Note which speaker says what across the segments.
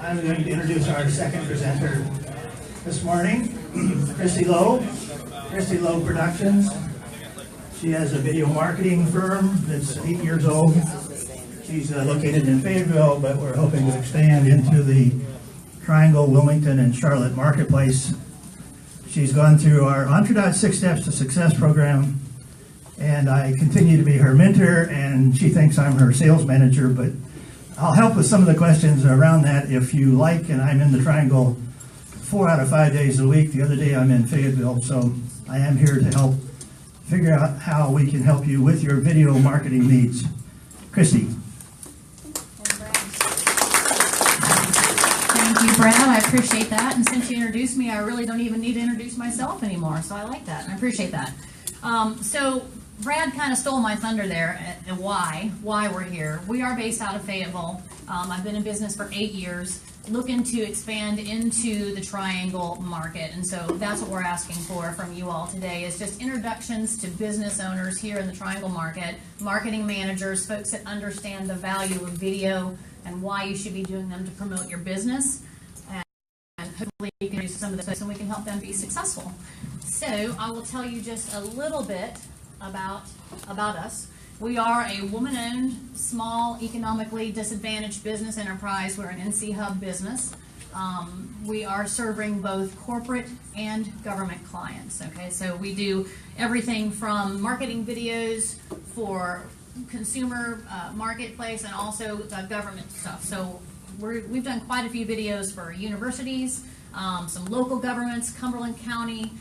Speaker 1: I'm going to introduce our second presenter this morning, Christi Lowe Productions. She has a video marketing firm that's 8 years old. She's located in Fayetteville, but we're hoping to expand into the Triangle, Wilmington, and Charlotte marketplace. She's gone through our Entrepreneur 6 Steps to Success program, and I continue to be her mentor, and she thinks I'm her sales manager, but I'll help with some of the questions around that if you like, and I'm in the Triangle 4 out of 5 days a week. The other day I'm in Fayetteville, so I am here to help figure out how we can help you with your video marketing needs. Christi.
Speaker 2: Thank you, Brad. I appreciate that. And since you introduced me, I really don't even need to introduce myself anymore, so I like that. I appreciate that. So Brad kind of stole my thunder there, and why we're here. We are based out of Fayetteville. I've been in business for 8 years, looking to expand into the Triangle market, and so that's what we're asking for from you all today, is just introductions to business owners here in the Triangle market, marketing managers, folks that understand the value of video and why you should be doing them to promote your business, and hopefully you can do some of this and we can help them be successful. So I will tell you just a little bit about us. We are a woman-owned, small, economically disadvantaged business enterprise. We're an NC Hub business. We are serving both corporate and government clients. Okay, so we do everything from marketing videos for consumer marketplace and also government stuff. So we've done quite a few videos for universities, some local governments, Cumberland County,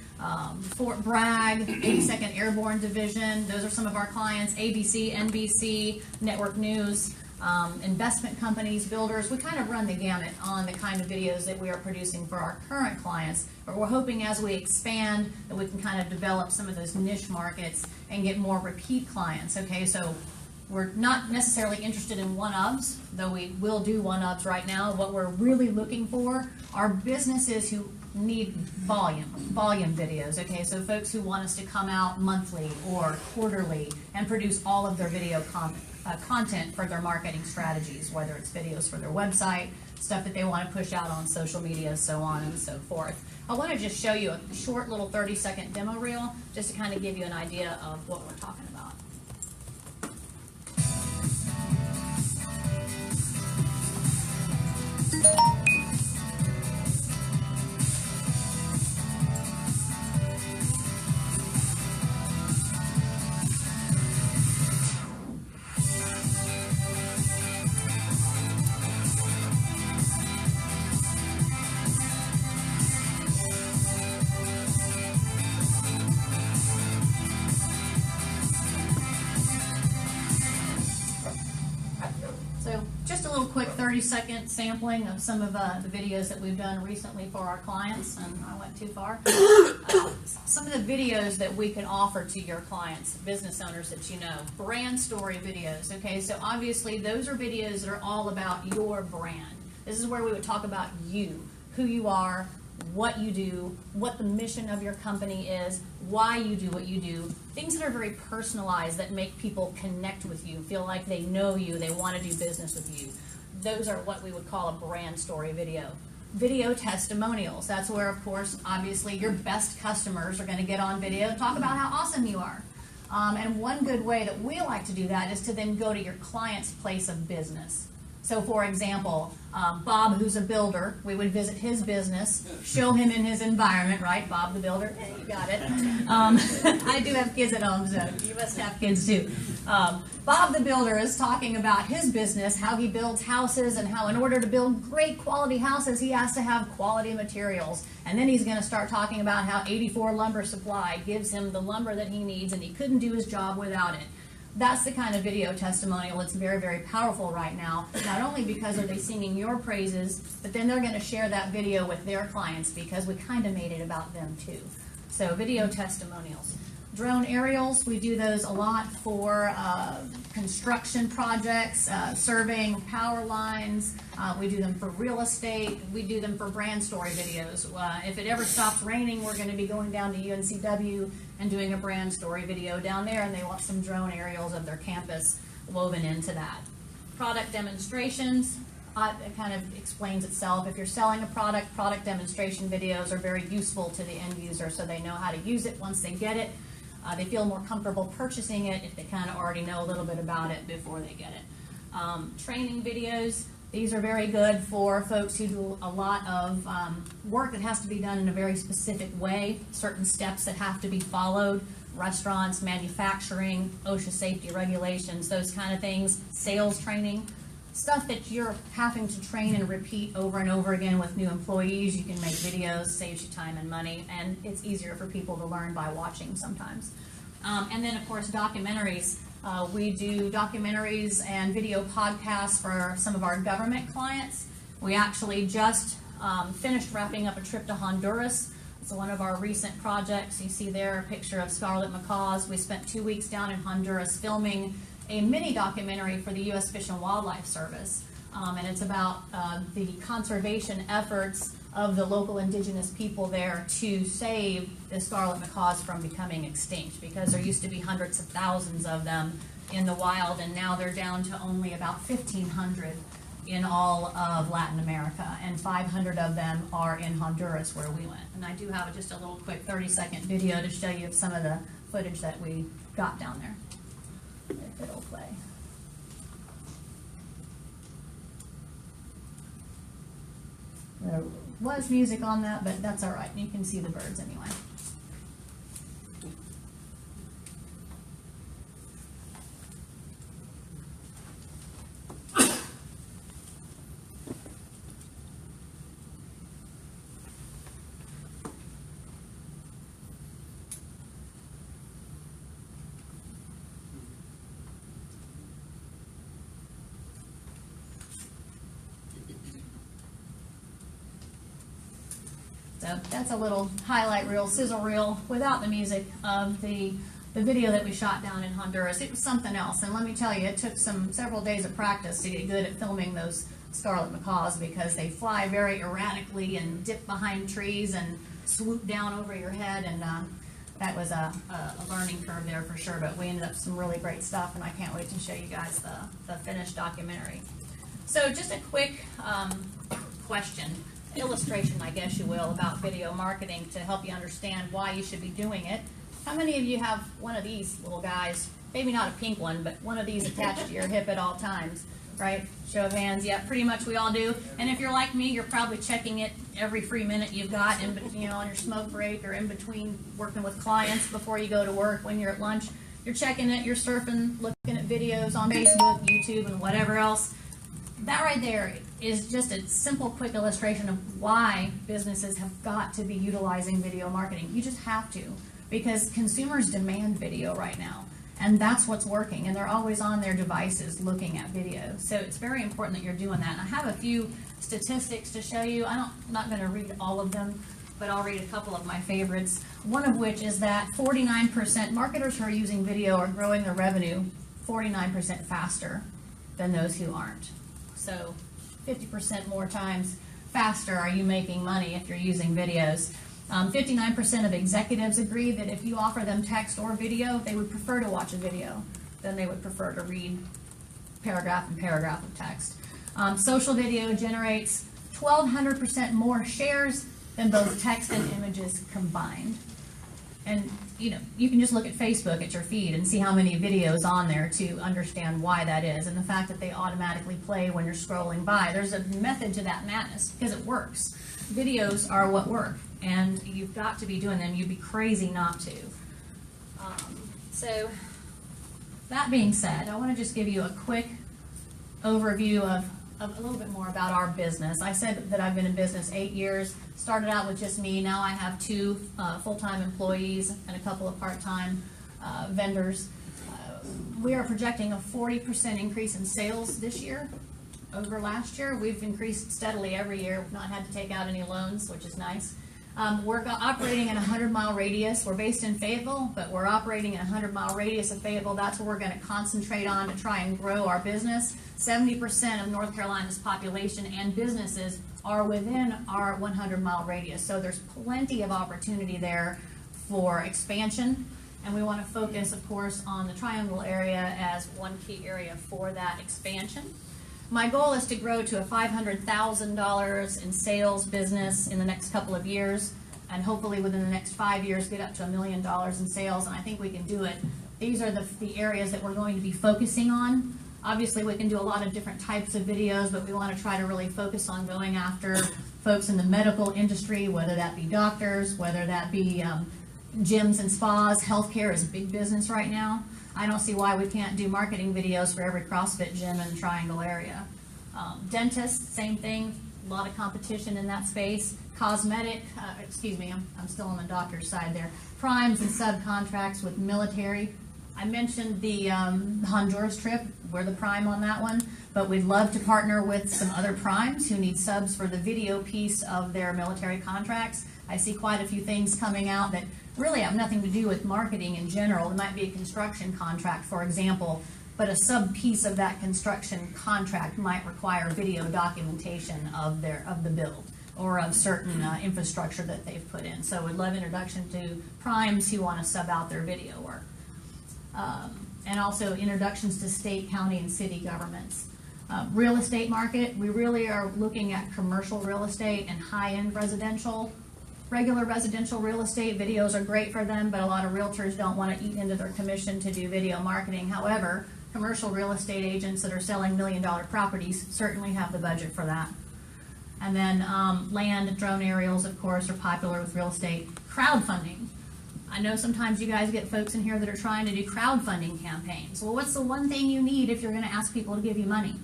Speaker 2: Fort Bragg, 82nd Airborne Division. Those are some of our clients. ABC, NBC, Network News, investment companies, builders. We kind of run the gamut on the kind of videos that we are producing for our current clients, but we're hoping as we expand that we can kind of develop some of those niche markets and get more repeat clients. Okay, so we're not necessarily interested in one-ofs, though we will do one-ofs right now. What we're really looking for are businesses who need volume videos. Okay, so folks who want us to come out monthly or quarterly and produce all of their video content for their marketing strategies, whether it's videos for their website, stuff that they want to push out on social media, so on and so forth. I want to just show you a short little 30-second demo reel just to kind of give you an idea of what we're talking about. So just a little quick 30-second sampling of some of the videos that we've done recently for our clients, and I went too far. Some of the videos that we can offer to your clients, business owners that you know, brand story videos. Okay, so obviously those are videos that are all about your brand. This is where we would talk about you, who you are, what you do, what the mission of your company is, why you do what you do, things that are very personalized that make people connect with you, feel like they know you, they want to do business with you. Those are what we would call a brand story video. Video testimonials, that's where, of course, obviously your best customers are going to get on video and talk about how awesome you are. And one good way that we like to do that is to then go to your client's place of business. So, for example, Bob, who's a builder, we would visit his business, show him in his environment, right? Bob the builder, hey, you got it. I do have kids at home, so you must have kids too. Bob the builder is talking about his business, how he builds houses, and how in order to build great quality houses, he has to have quality materials. And then he's going to start talking about how 84 Lumber Supply gives him the lumber that he needs, and he couldn't do his job without it. That's the kind of video testimonial that's very, very powerful right now, not only because are they singing your praises, but then they're going to share that video with their clients because we kind of made it about them too. So video testimonials. Drone aerials, we do those a lot for construction projects, surveying power lines. We do them for real estate. We do them for brand story videos. If it ever stops raining, we're going to be going down to UNCW and doing a brand story video down there, and they want some drone aerials of their campus woven into that. Product demonstrations. it kind of explains itself. If you're selling a product, product demonstration videos are very useful to the end user so they know how to use it once they get it. They feel more comfortable purchasing it if they kind of already know a little bit about it before they get it. Training videos, these are very good for folks who do a lot of work that has to be done in a very specific way, certain steps that have to be followed, restaurants, manufacturing, OSHA safety regulations, those kind of things, sales training, stuff that you're having to train and repeat over and over again with new employees. You can make videos, saves you time and money, and it's easier for people to learn by watching sometimes. And then, of course, documentaries. We do documentaries and video podcasts for some of our government clients. We actually just finished wrapping up a trip to Honduras. It's one of our recent projects. You see there a picture of scarlet macaws. We spent 2 weeks down in Honduras filming a mini documentary for the U.S. Fish and Wildlife Service. And it's about the conservation efforts of the local indigenous people there to save the scarlet macaws from becoming extinct, because there used to be hundreds of thousands of them in the wild, and now they're down to only about 1,500 in all of Latin America, and 500 of them are in Honduras where we went. And I do have just a little quick 30-second video to show you some of the footage that we got down there, if it'll play. There was music on that, but that's all right. You can see the birds anyway. So that's a little highlight reel, sizzle reel, without the music, of the video that we shot down in Honduras. It was something else, and let me tell you, it took several days of practice to get good at filming those scarlet macaws, because they fly very erratically and dip behind trees and swoop down over your head, and that was a learning curve there for sure, but we ended up with some really great stuff, and I can't wait to show you guys the finished documentary. So just a quick question. Illustration, I guess you will, about video marketing to help you understand why you should be doing it. How many of you have one of these little guys, maybe not a pink one, but one of these attached to your hip at all times, right? Show of hands. Yeah, pretty much we all do. And if you're like me, you're probably checking it every free minute you've got, in, on your smoke break or in between working with clients before you go to work, when you're at lunch. You're checking it, you're surfing, looking at videos on Facebook, YouTube, and whatever else. That right there is just a simple, quick illustration of why businesses have got to be utilizing video marketing. You just have to, because consumers demand video right now, and that's what's working, and they're always on their devices looking at video. So it's very important that you're doing that. And I have a few statistics to show you. I'm not going to read all of them, but I'll read a couple of my favorites. One of which is that 49% marketers who are using video are growing their revenue 49% faster than those who aren't. So 50% more times faster are you making money if you're using videos. 59% of executives agree that if you offer them text or video, they would prefer to watch a video than they would prefer to read paragraph and paragraph of text. Social video generates 1,200% more shares than both text and images combined. And you can just look at Facebook at your feed and see how many videos on there to understand why that is, and the fact that they automatically play when you're scrolling by. There's a method to that madness, because it works. Videos are what work, and you've got to be doing them. You'd be crazy not to. So that being said, I want to just give you a quick overview of a little bit more about our business. I said that I've been in business 8 years. Started out with just me. Now I have 2 full-time employees and a couple of part-time vendors. We are projecting a 40% increase in sales this year over last year. We've increased steadily every year. We've not had to take out any loans, which is nice. We're operating in a 100-mile radius. We're based in Fayetteville, but we're operating in a 100-mile radius of Fayetteville. That's what we're going to concentrate on to try and grow our business. 70% of North Carolina's population and businesses are within our 100-mile radius. So there's plenty of opportunity there for expansion. And we want to focus, of course, on the Triangle area as one key area for that expansion. my goal is to grow to a $500,000 in sales business in the next couple of years, and hopefully within the next 5 years get up to $1 million in sales, and I think we can do it. These are the areas that we're going to be focusing on. Obviously, we can do a lot of different types of videos, but we want to try to really focus on going after folks in the medical industry, whether that be doctors, whether that be gyms and spas. Healthcare is a big business right now. I don't see why we can't do marketing videos for every CrossFit gym in the Triangle area. Dentists, same thing, a lot of competition in that space. Cosmetic, excuse me, I'm still on the doctor's side there. Primes and subcontracts with military. I mentioned the Honduras trip. We're the prime on that one, but we'd love to partner with some other primes who need subs for the video piece of their military contracts. I see quite a few things coming out that really have nothing to do with marketing in general. It might be a construction contract, for example, but a sub piece of that construction contract might require video documentation of the build or of certain infrastructure that they've put in. So we'd love introduction to primes who want to sub out their video work. And also introductions to state, county, and city governments. Real estate market, we really are looking at commercial real estate and high-end residential. Regular residential real estate, videos are great for them, but a lot of realtors don't want to eat into their commission to do video marketing. However, commercial real estate agents that are selling $1 million properties certainly have the budget for that. And then land, drone aerials, of course, are popular with real estate. Crowdfunding. I know sometimes you guys get folks in here that are trying to do crowdfunding campaigns. Well, what's the one thing you need if you're going to ask people to give you money?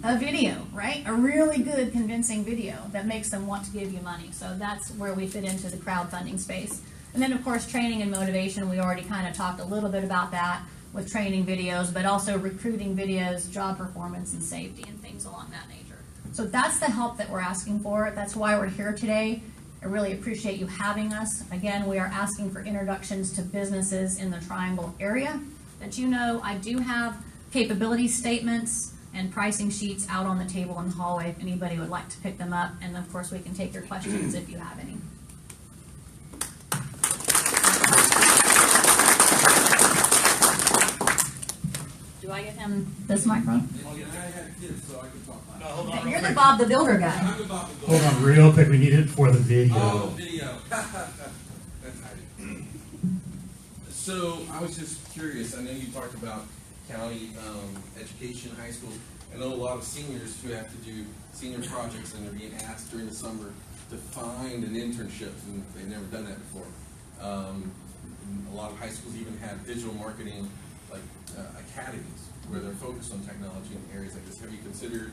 Speaker 2: A video, right? A really good convincing video that makes them want to give you money. So that's where we fit into the crowdfunding space. And then, of course, training and motivation. We already kind of talked a little bit about that with training videos, but also recruiting videos, job performance, and safety, and things along that nature. So that's the help that we're asking for. That's why we're here today. I really appreciate you having us. Again, we are asking for introductions to businesses in the Triangle area. That you know, I do have capability statements and pricing sheets out on the table in the hallway if anybody would like to pick them up. And of course, we can take your questions if you have any. Do I give him this microphone?
Speaker 3: Oh, yeah, I had kids, so I could talk.
Speaker 1: No, hold on.
Speaker 2: Okay, you're the Bob the Builder guy.
Speaker 3: I'm the Bob the
Speaker 1: Hold
Speaker 3: Builder.
Speaker 1: on, real quick, we need it for the video.
Speaker 3: Oh, video. That's hiding. So I was just curious. I know you talked about county education, high school. I know a lot of seniors who have to do senior projects, and they're being asked during the summer to find an internship, and they've never done that before. A lot of high schools even have digital marketing, like academies, where they're focused on technology in areas like this. Have you considered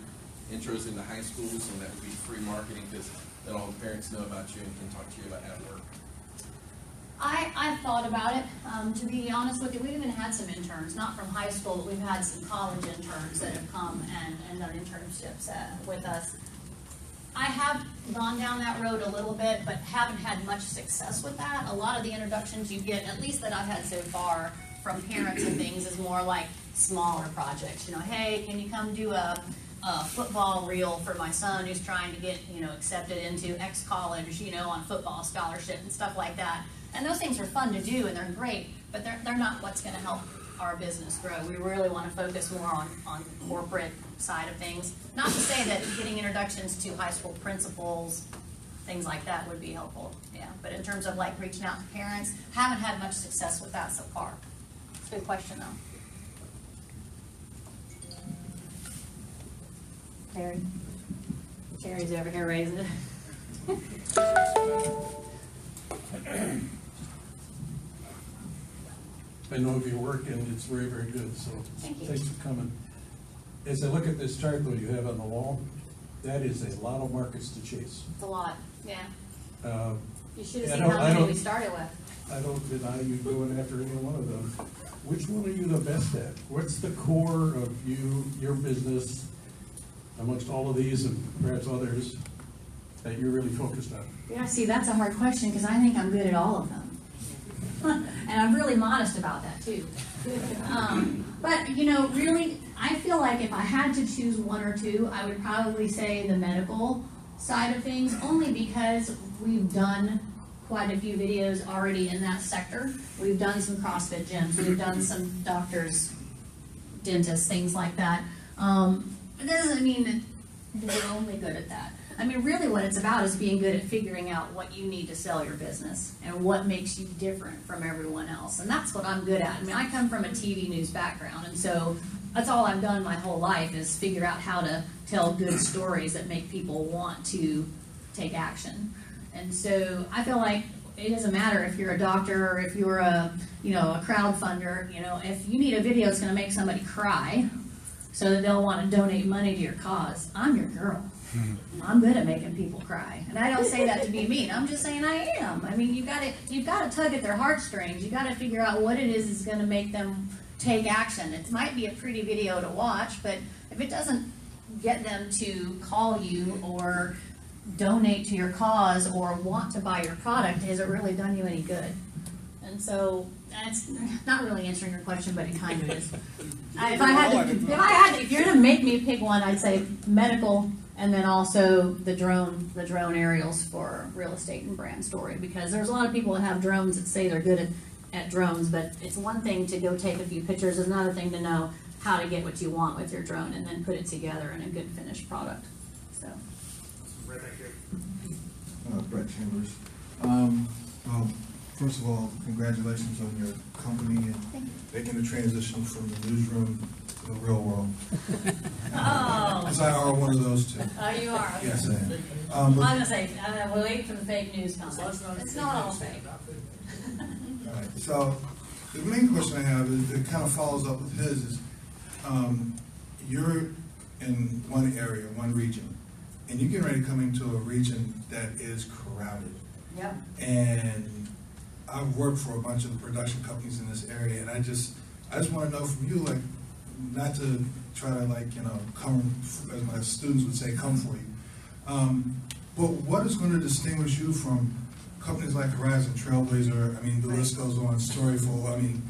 Speaker 3: intros into high schools, and that would be free marketing, because then all the parents know about you and can talk to you about how it works?
Speaker 2: I've thought about it. To be honest with you, we've even had some interns, not from high school, but we've had some college interns that have come and done internships with us. I have gone down that road a little bit, but haven't had much success with that. A lot of the introductions you get, at least that I've had so far, from parents and things, is more like smaller projects. You know, hey, can you come do a football reel for my son who's trying to get, accepted into X college, on football scholarship and stuff like that. And those things are fun to do and they're great, but they're not what's going to help our business grow. We really want to focus more on corporate side of things. Not to say that getting introductions to high school principals, things like that would be helpful. Yeah, but in terms of like reaching out to parents, haven't had much success with that so far. It's a good question though. Terry's over here raising it.
Speaker 4: I know of your work, and it's very, very good, so
Speaker 2: Thank you.
Speaker 4: thanks for coming. As I look at this chart, though, you have on the wall, that is a lot of markets to chase.
Speaker 2: It's a lot, yeah. You should have
Speaker 4: I
Speaker 2: seen
Speaker 4: don't-
Speaker 2: how
Speaker 4: I
Speaker 2: many
Speaker 4: don't-
Speaker 2: we started with.
Speaker 4: I don't deny you going after any one of them. Which one are you the best at? What's the core of your business, amongst all of these and perhaps others, that you're really focused on?
Speaker 2: Yeah, see, that's a hard question because I think I'm good at all of them. And I'm really modest about that too. But, really, I feel like if I had to choose one or two, I would probably say the medical side of things, only because we've done quite a few videos already in that sector. We've done some CrossFit gyms, we've done some doctors, dentists, things like that. It doesn't mean that we're only good at that. I mean, really what it's about is being good at figuring out what you need to sell your business and what makes you different from everyone else. And that's what I'm good at. I mean, I come from a TV news background, and so that's all I've done my whole life is figure out how to tell good stories that make people want to take action. And so I feel like it doesn't matter if you're a doctor or if you're a crowdfunder. If you need a video that's going to make somebody cry so that they'll want to donate money to your cause, I'm your girl. I'm good at making people cry, and I don't say that to be mean. I'm just saying I am. I mean, you've got to tug at their heartstrings. You got to figure out what it is going to make them take action. It might be a pretty video to watch, but if it doesn't get them to call you or donate to your cause or want to buy your product, has it really done you any good? And so that's not really answering your question, but it kind of is. If you're going to make me pick one, I'd say medical, and then also the drone aerials for real estate and brand story, because there's a lot of people that have drones that say they're good at drones, but it's one thing to go take a few pictures, it's another thing to know how to get what you want with your drone and then put it together in a good finished product. So.
Speaker 5: Right back here.
Speaker 6: Brett Chambers. Well, first of all, congratulations on your company and making the transition from the newsroom to the real world.
Speaker 2: Oh.
Speaker 6: Because I are one of those too.
Speaker 2: Oh, you are? Okay.
Speaker 6: Yes, I am.
Speaker 2: I was going to say, we'll wait for the fake news comments. It's not all fake.
Speaker 6: All right. So the main question I have is, it kind of follows up with his, is you're in one area, one region, and you're getting ready to come into a region that is crowded.
Speaker 2: Yep.
Speaker 6: And I've worked for a bunch of the production companies in this area, and I just want to know from you, like, not to try to come, as my students would say, come for you. But what is going to distinguish you from companies like Horizon, Trailblazer? I mean, the list goes on. Storyful. I mean,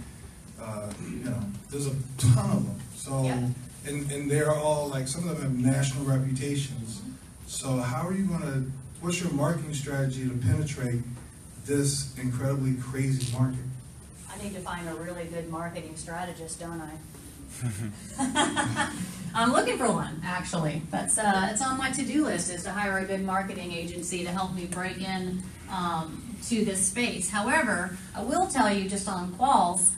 Speaker 6: there's a ton of them. So,
Speaker 2: yeah.
Speaker 6: and they're all like, some of them have national reputations. So, how are you going to? What's your marketing strategy to penetrate this incredibly crazy market?
Speaker 2: I need to find a really good marketing strategist, don't I? I'm looking for one, actually. That's it's on my to-do list, is to hire a good marketing agency to help me break in to this space. However, I will tell you, just on quals,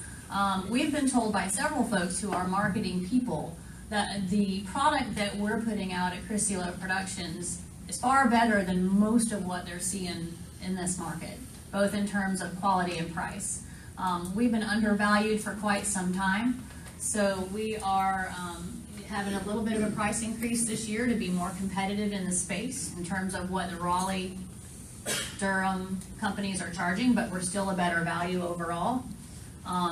Speaker 2: we've been told by several folks who are marketing people that the product that we're putting out at Christi Lowe Productions is far better than most of what they're seeing in this market, both in terms of quality and price. We've been undervalued for quite some time, so we are having a little bit of a price increase this year to be more competitive in the space in terms of what the Raleigh, Durham companies are charging, but we're still a better value overall,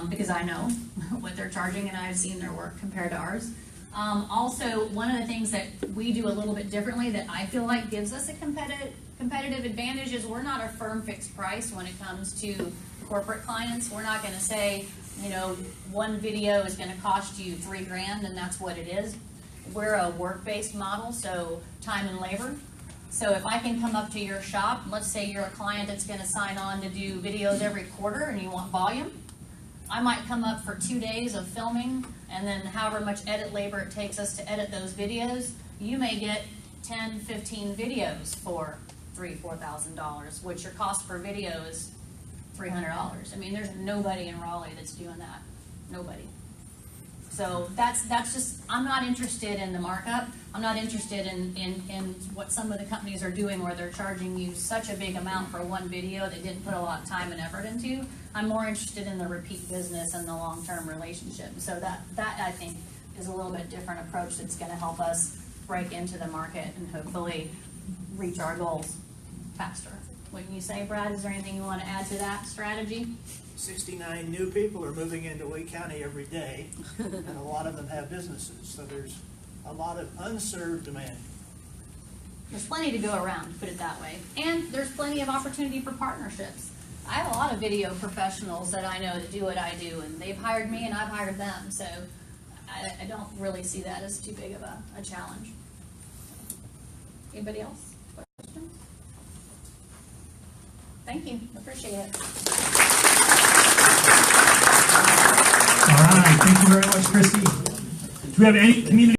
Speaker 2: because I know what they're charging and I've seen their work compared to ours. Also, one of the things that we do a little bit differently that I feel like gives us a competitive advantage is we're not a firm fixed price when it comes to corporate clients. We're not going to say, one video is going to cost you $3,000 and that's what it is. We're a work-based model, so time and labor. So if I can come up to your shop, let's say you're a client that's going to sign on to do videos every quarter and you want volume, I might come up for 2 days of filming, and then however much edit labor it takes us to edit those videos, you may get 10, 15 videos for $3,000, $4,000, which your cost per video is $300. I mean, there's nobody in Raleigh that's doing that. Nobody. So that's just, I'm not interested in the markup. I'm not interested in what some of the companies are doing where they're charging you such a big amount for one video they didn't put a lot of time and effort into. I'm more interested in the repeat business and the long-term relationship. So that I think is a little bit different approach that's going to help us break into the market and hopefully reach our goals faster. Wouldn't you say, Brad? Is there anything you want to add to that strategy?
Speaker 5: 69 new people are moving into Wake County every day, and a lot of them have businesses. So there's a lot of unserved demand.
Speaker 2: There's plenty to go around, put it that way. And there's plenty of opportunity for partnerships. I have a lot of video professionals that I know that do what I do, and they've hired me and I've hired them. So I don't really see that as too big of a challenge. Anybody else? Questions? Thank you. Appreciate it.
Speaker 1: All right. Thank you very much, Christy. Do we have any community